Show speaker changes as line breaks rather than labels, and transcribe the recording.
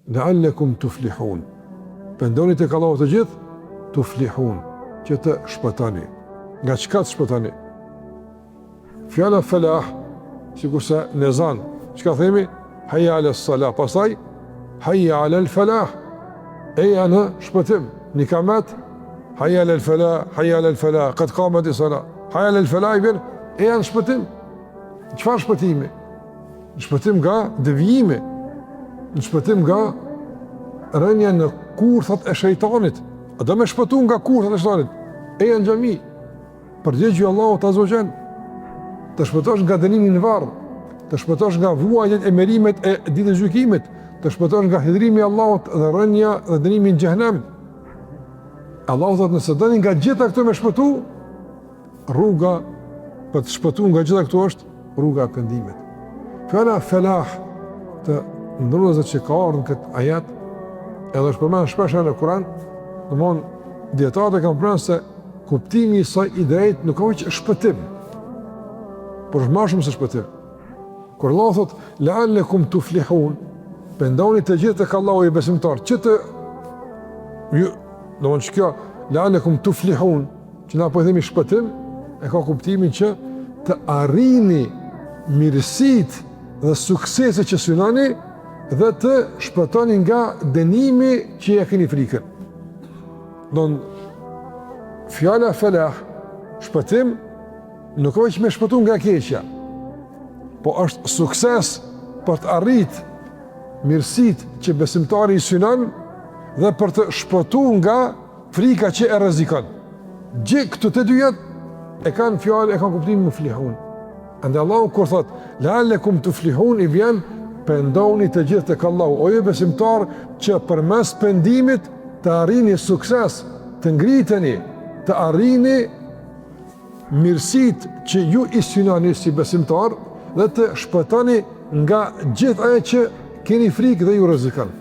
la'allakum tuflihun. Pendoni tek Allahu të gjithë, tuflihun, që të shpëtoni. Nga çka të shpëtoni? Fjala falah, sikurse në ezan, çka themi? Hayya 'ala s-salah, pastaj hayya 'ala al-falah. Eja në shpëtim, një kamet, hayya 'ala al-falah, hayya 'ala al-falah, qad qamat as-salah. Hayya 'ala al-falah i bën eja në shpëtim. Çfarë shpëtimi? Në shpëtim nga devijimi, në shpëtim nga rënja në kurthat e shejtanit. A do me shpëtu nga kurthat e shejtanit? Eja në xhami. Përgjigju Allahut azza wa jall. Të shpëtosh nga dënimi në varr, të shpëtosh nga vuajtjet e merimet e ditës gjykimit, të shpëtosh nga hidhrimi i Allahut dhe rënja dhe dënimi në xhenem. Allahu thotë nëse doni nga gjitha këto me shpëtu, rruga për të shpëtu nga gjitha këto është rruga e këndimit. Fjala falah të ndrozat që ka ardhur në këtë ajet, edhe është përmendur shpesh në Kur'an, domthon dietarët kanë pranuar se kuptimi i saj i drejtë nuk ka veç shpëtim, por është më shumë se shpëtim. Kur Allah thot la'allakum tuflihun, pendoni të gjithë tek Allahu i besimtar, që të domthon që kjo la'allakum tuflihun, që na po themi shpëtim, e ka kuptimin që të arrini mirësitë dhe sukseset që synoni dhe të shpëtoni nga dënimi që ja keni frikën. Don fjala falah, shpëtim, nuk është me shpëtu nga keqja, po është sukses për të arritë mirësitë që besimtari i synon dhe për të shpëtu nga frika që e rrezikon. Gjithë këto të dyja e kanë fjalë, e kanë kuptimin muflihun. Andaj Allahu kur thot la'allakum tuflihun, i vjen pendoni të gjithë tek Allahu, o ju besimtar që përmes pendimit të arrini sukses, të ngriteni, të arrini mirësitë që ju i synoni si besimtar dhe të shpëtoni nga gjithë ajo që keni frikë dhe ju rrezikon.